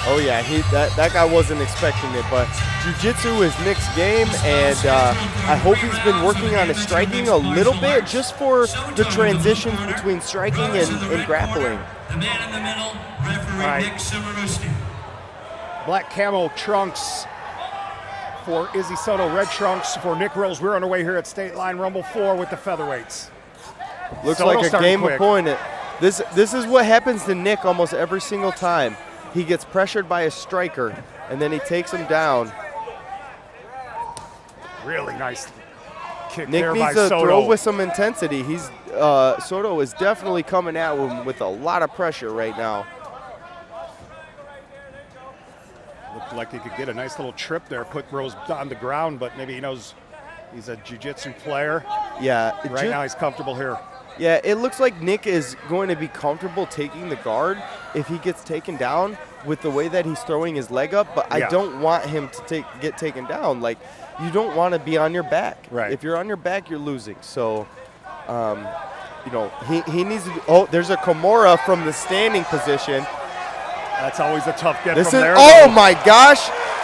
Oh yeah, that guy wasn't expecting it, but jiu-jitsu is Nick's game, and I hope he's been working on his striking a little bit just for the transitions between striking and grappling. The man in the middle, referee Nick Simoruski. Black camo trunks for Izzy Soto, red trunks for Nick Rose. We're on our way here at State Line Rumble 4 with the featherweights. Looks like a game opponent. This is what happens to Nick almost every single time. He gets pressured by a striker, and then he takes him down. Really nice kick Nick there by needs to Soto. throw with some intensity. Soto is definitely coming at him with a lot of pressure right now. Looked like he could get a nice little trip there, put Rose on the ground, but maybe he knows he's a jiu-jitsu player. Yeah. Right now he's comfortable here. Yeah, it looks like Nick is going to be comfortable taking the guard if he gets taken down with the way that he's throwing his leg up, but I don't want him to get taken down. Like, you don't want to be on your back. Right. If you're on your back, you're losing. So, you know, he needs to be, oh, there's a Kimura from the standing position. That's always a tough get This from is, there. oh my gosh.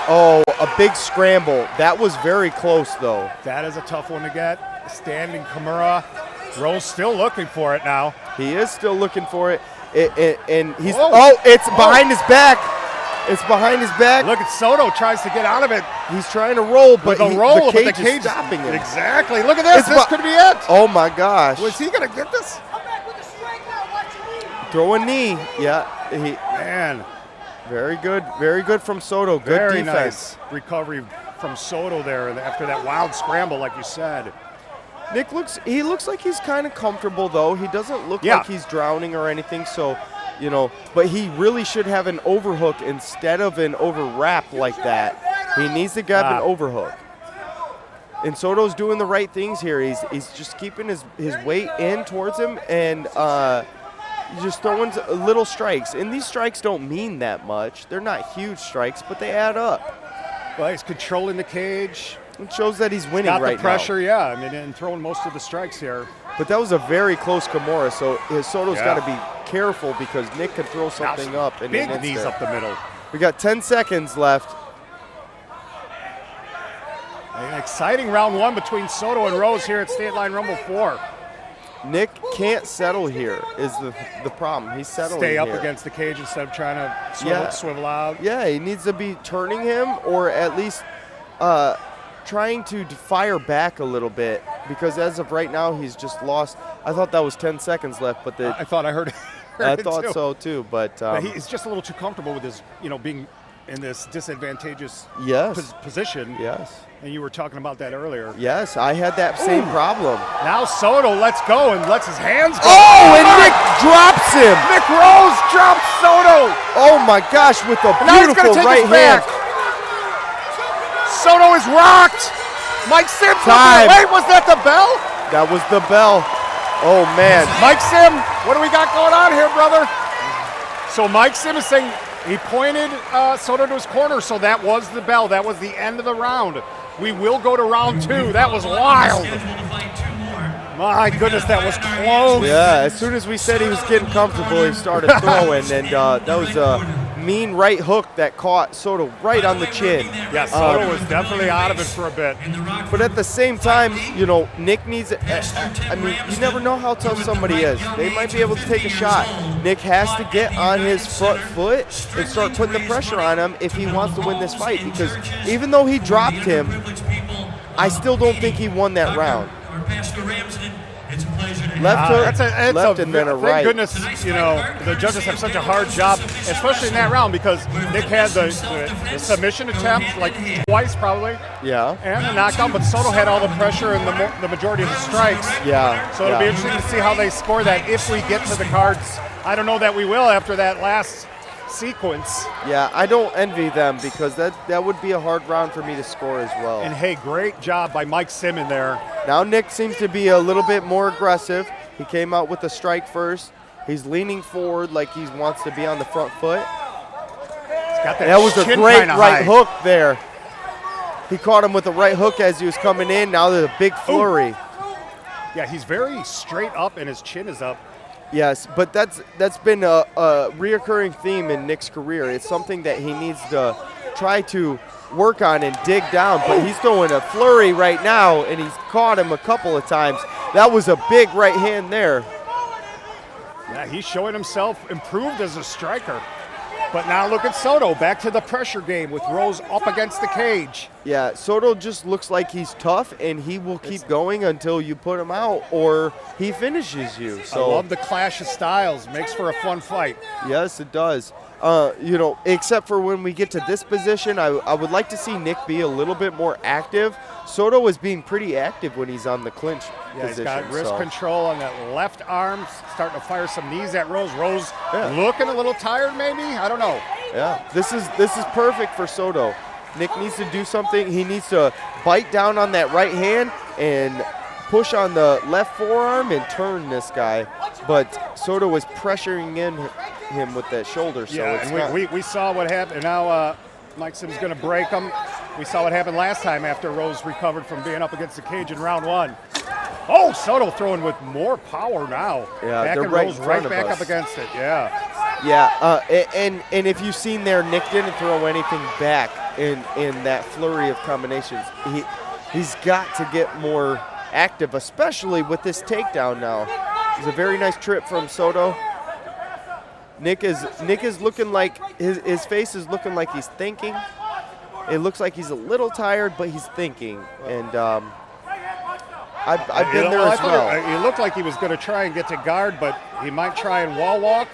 Oh, a big scramble. That was very close, though. That is a tough one to get. Standing Kimura. Rose still looking for it now. He is still looking for it. And he's, it's behind his back. It's behind his back. Look at Soto tries to get out of it. He's trying to roll, but the cage cage is stopping him. Exactly. Look at this. This could be it. Oh my gosh. Was he going to get this? Throw a knee. Yeah. Man. Very good from Soto. Good Very defense. Nice recovery from Soto there after that wild scramble, like you said. Nick looks like he's kind of comfortable, though. He doesn't look like he's drowning or anything, so, you know, but he really should have an overhook instead of an over wrap like that. He needs to grab an overhook. And Soto's doing the right things here. He's just keeping his weight in towards him and just throwing little strikes. And these strikes don't mean that much. They're not huge strikes, but they add up. Well, he's controlling the cage. It shows that he's winning got right the pressure, yeah. I mean, and throwing most of the strikes here. But that was a very close Kimura, so Soto's got to be careful because Nick could throw something up. Big knees up the middle. We got 10 seconds left. An exciting round one between Soto and Rose here at State Line Rumble 4. Nick can't settle here is the problem. He's settling Stay up here. against the cage instead of trying to swivel out. Yeah, he needs to be turning him or at least trying to fire back a little bit because as of right now, he's just lost. I thought that was 10 seconds left, but I thought I heard I thought so too, but he's just a little too comfortable with his, being in this disadvantageous position. Yes. And you were talking about that earlier. Yes, I had that same problem. Now Soto lets go and lets his hands go. Oh, and Nick drops him. Nick Rose drops Soto. Oh my gosh, with a beautiful right hand. Soto is rocked. Mike Sim. Wait, was that the bell? That was the bell. Oh man. Mike Sim, what do we got going on here, brother? So Mike Sim is saying he pointed Soto to his corner, so that was the bell. That was the end of the round. We will go to round two. That was wild. My goodness, that was close. Yeah, as soon as we said he was getting comfortable, he started throwing, and that was a mean right hook that caught Soto right on the chin. Yeah, Soto was definitely out of it for a bit. But at the same time, Nick needs I mean, you never know how tough somebody is. They might be able to take a shot. Nick has to get on his front foot and start putting the pressure on him if he wants to win this fight, because even though he dropped him, I still don't think he won that round. Left hook, left, and then a right. Thank goodness, the judges have such a hard job, especially in that round, because Nick had the submission attempt, like twice probably. Yeah. And the knockdown, but Soto had all the pressure and the majority of the strikes. Yeah. So it'll be interesting to see how they score that if we get to the cards. I don't know that we will after that last sequence. Yeah, I don't envy them because that would be a hard round for me to score as well. And hey, great job by Mike Sim in there. Now Nick seems to be a little bit more aggressive. He came out with a strike first. He's leaning forward like he wants to be on the front foot. That was a great right hook there. He caught him with a right hook as he was coming in. Now there's a big flurry. Yeah, he's very straight up and his chin is up. Yes, but that's been a reoccurring theme in Nick's career. It's something that he needs to try to work on and dig down, but he's throwing a flurry right now, and he's caught him a couple of times. That was a big right hand there. Yeah, he's showing himself improved as a striker. But now look at Soto, back to the pressure game with Rose up against the cage. Yeah, Soto just looks like he's tough, and he will keep going until you put him out or he finishes you. So I love the clash of styles. Makes for a fun fight. Yes, it does. Except for when we get to this position, I would like to see Nick be a little bit more active. Soto is being pretty active when he's on the clinch position. He's got wrist control on that left arm, starting to fire some knees at Rose. Rose looking a little tired maybe? I don't know. Yeah, this is perfect for Soto. Nick needs to do something. He needs to bite down on that right hand and push on the left forearm and turn this guy. But Soto is pressuring him with that shoulder. So yeah, and we saw what happened. Now Mike Sims is going to break him. We saw what happened last time after Rose recovered from being up against the cage in round one. Oh, Soto throwing with more power now. Yeah, back they're and right Rose in front right of back us. up against it. Yeah. Yeah, and if you've seen there, Nick didn't throw anything back in that flurry of combinations. He's got to get more active, especially with this takedown now. It's a very nice trip from Soto. Nick is looking like his face is looking like he's thinking. It looks like he's a little tired, but he's thinking. And I've been there as well. He looked like he was going to try and get to guard, but he might try and wall walk.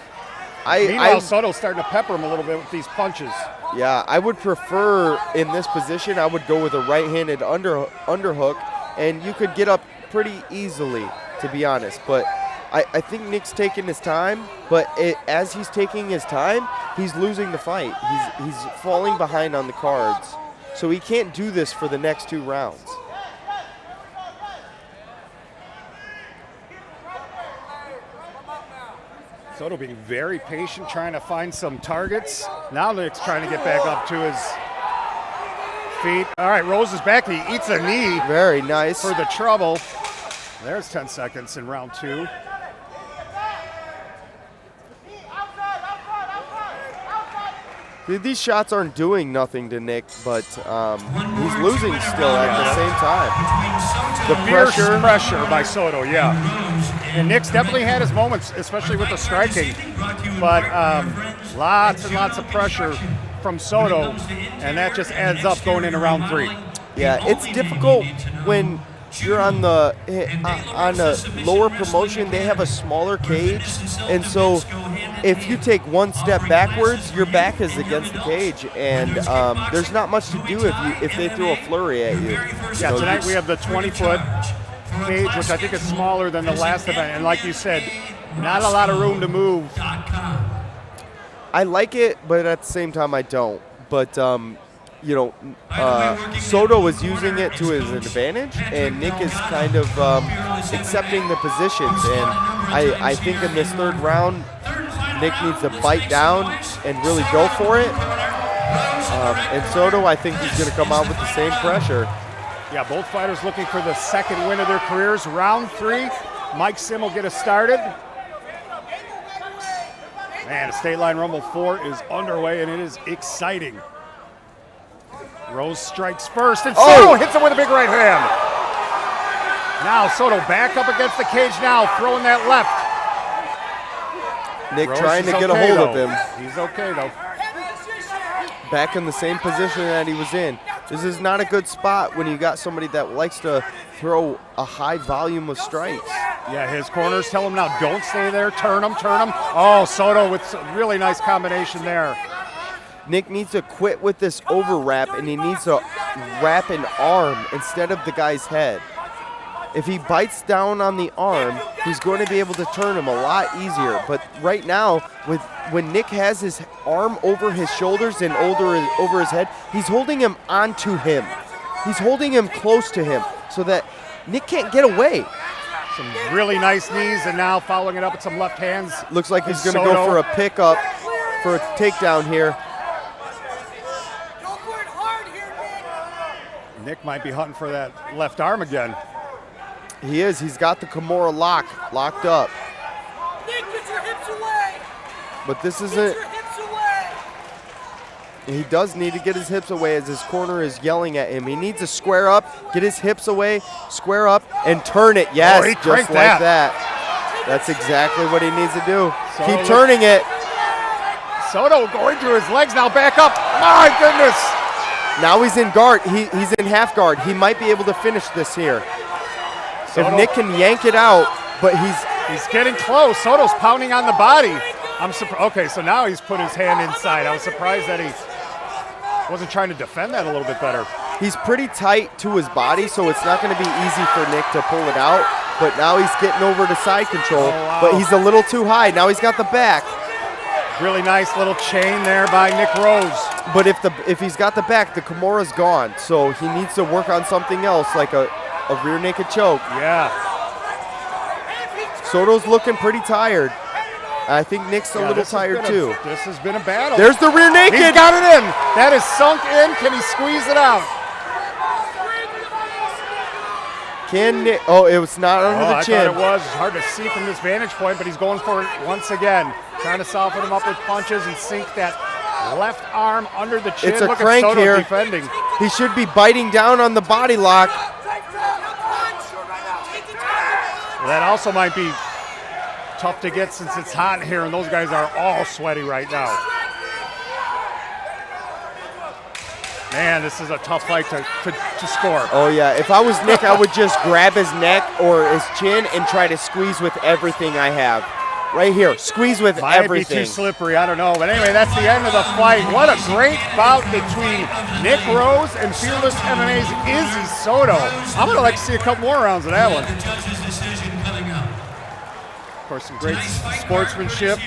Meanwhile, Soto's starting to pepper him a little bit with these punches. Yeah, I would prefer in this position, I would go with a right-handed underhook, and you could get up pretty easily, to be honest. But I think Nick's taking his time, but as he's taking his time, he's losing the fight. He's falling behind on the cards. So he can't do this for the next 2 rounds. Soto being very patient, trying to find some targets. Now Nick's trying to get back up to his feet. All right, Rose is back. He eats a knee. Very nice. For the trouble. There's 10 seconds in round 2. These shots aren't doing nothing to Nick, but he's losing still at the same time. The pressure by Soto, yeah. And Nick's definitely had his moments, especially with the striking. But lots and lots of pressure from Soto, and that just adds up going into round 3. Yeah, it's difficult when you're on a lower promotion. They have a smaller cage, and so if you take one step backwards, your back is against the cage, and there's not much to do if they throw a flurry at you. Yeah, tonight we have the 20-foot cage, which I think is smaller than the last event, and like you said, not a lot of room to move. I like it, but at the same time I don't. But Soto is using it to his advantage, and Nick is kind of accepting the positions. And I think in this 3rd round, Nick needs to bite down and really go for it. And Soto, I think he's going to come out with the same pressure. Yeah, both fighters looking for the 2nd win of their careers. Round 3, Mike Sim will get us started. Man, State Line Rumble 4 is underway, and it is exciting. Rose strikes first, and Soto hits him with a big right hand. Now Soto back up against the cage now, throwing that left. Nick Rose trying to get okay, a hold though. of him. He's okay, though. Back in the same position that he was in. This is not a good spot when you got somebody that likes to throw a high volume of strikes. Yeah, his corners tell him now, don't stay there, turn him, turn him. Oh, Soto with a really nice combination there. Nick needs to quit with this overwrap, and he needs to wrap an arm instead of the guy's head. If he bites down on the arm, he's going to be able to turn him a lot easier. But right now, when Nick has his arm over his shoulders and over his head, he's holding him onto him. He's holding him close to him so that Nick can't get away. Some really nice knees, and now following it up with some left hands. Looks like he's going to go for a pickup, for a takedown here. Nick might be hunting for that left arm again. He is. He's got the Kimura locked up. But this isn't. He does need to get his hips away as his corner is yelling at him. He needs to square up, get his hips away, square up, and turn it. Yes, he just cranked like that. That's exactly what he needs to do. Soto Keep turning it. Soto going through his legs now, back up. My goodness. Now he's in guard. He's in half guard. He might be able to finish this here. Soto. If Nick can yank it out, but he's getting close. Soto's pounding on the body. I'm surprised. Okay, so now he's put his hand inside. I was surprised that he wasn't trying to defend that a little bit better. He's pretty tight to his body, so it's not going to be easy for Nick to pull it out. But now he's getting over to side control, but he's a little too high. Now he's got the back. Really nice little chain there by Nick Rose. But if he's got the back, the Kimura's gone. So he needs to work on something else, like a rear naked choke. Yeah. Soto's looking pretty tired. I think Nick's a little tired too. This has been a battle. There's the rear naked. He's got it in. That is sunk in. Can he squeeze it out? Can Nick? Oh, it was not under the chin. I thought it was. It's hard to see from this vantage point, but he's going for it once again. Trying to soften him up with punches and sink that left arm under the chin. It's a Look crank at Soto here. defending. He should be biting down on the body lock. That also might be tough to get since it's hot here and those guys are all sweaty right now. Man, this is a tough fight to score. Oh yeah, if I was Nick, I would just grab his neck or his chin and try to squeeze with everything I have. Right here, squeeze with everything. Might be too slippery, I don't know. But anyway, that's the end of the fight. What a great bout between Nick Rose and Fearless MMA's Izzy Soto. I'm gonna like to see a couple more rounds of that one. Of course, some great sportsmanship.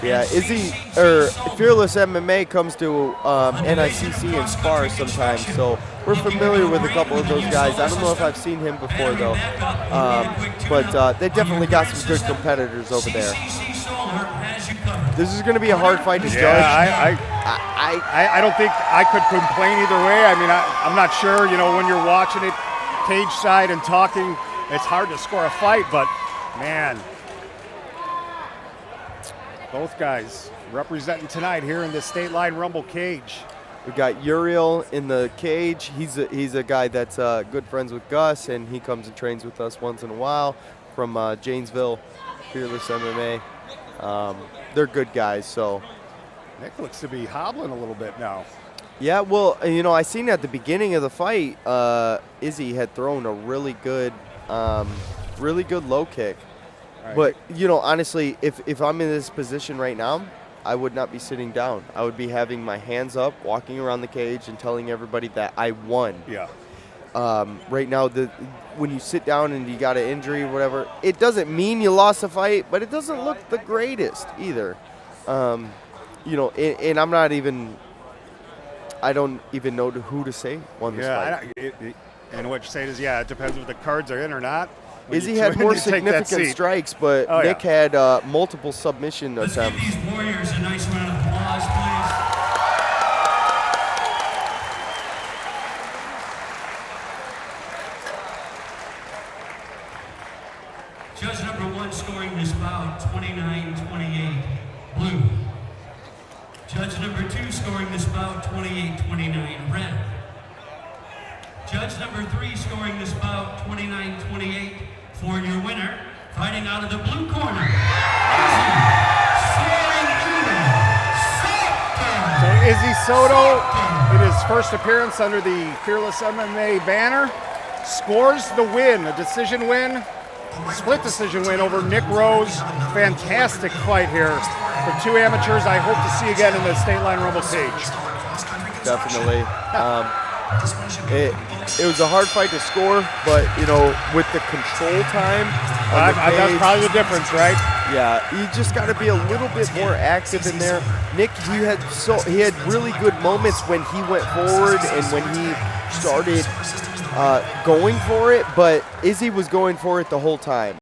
Yeah, Fearless MMA comes to NICC and spars sometimes, so we're familiar with a couple of those guys. I don't know if I've seen him before though, but they definitely got some good competitors over there. This is going to be a hard fight to judge. I don't think I could complain either way. I mean, I'm not sure. You know, when you're watching it cage side and talking, it's hard to score a fight, but man. Both guys representing tonight here in the State Line Rumble cage. We got Uriel in the cage. He's a guy that's good friends with Gus, and he comes and trains with us once in a while from Janesville, Fearless MMA. They're good guys, so. Nick looks to be hobbling a little bit now. Yeah, well, you know, I seen at the beginning of the fight, Izzy had thrown a really good low kick. Right. But, you know, honestly, if I'm in this position right now, I would not be sitting down. I would be having my hands up, walking around the cage and telling everybody that I won. Yeah. Right now, when you sit down and you got an injury or whatever, it doesn't mean you lost a fight, but it doesn't look the greatest either. You know, and I'm not even – I don't even know who to say won this fight. And what you're saying is, yeah, it depends if the cards are in or not. Izzy had more significant strikes, but Nick had multiple submission attempts. Let's give these warriors a nice round of applause, please. Judge number 1 scoring this bout, 29-28, blue. Judge number 2 scoring this bout, 28-29, red. Judge number 3 scoring this bout, 29-28, for your winner, fighting out of the blue corner, Izzy Soto, in his first appearance under the Fearless MMA banner, scores the win, a decision win, split decision win over Nick Rose. Fantastic fight here for two amateurs I hope to see again in the State Line Rumble cage. Definitely. It was a hard fight to score, but you know, with the control time, that's probably the difference, right? Yeah, you just got to be a little bit more active in there. Nick, he had really good moments when he went forward and when he started going for it, but Izzy was going for it the whole time.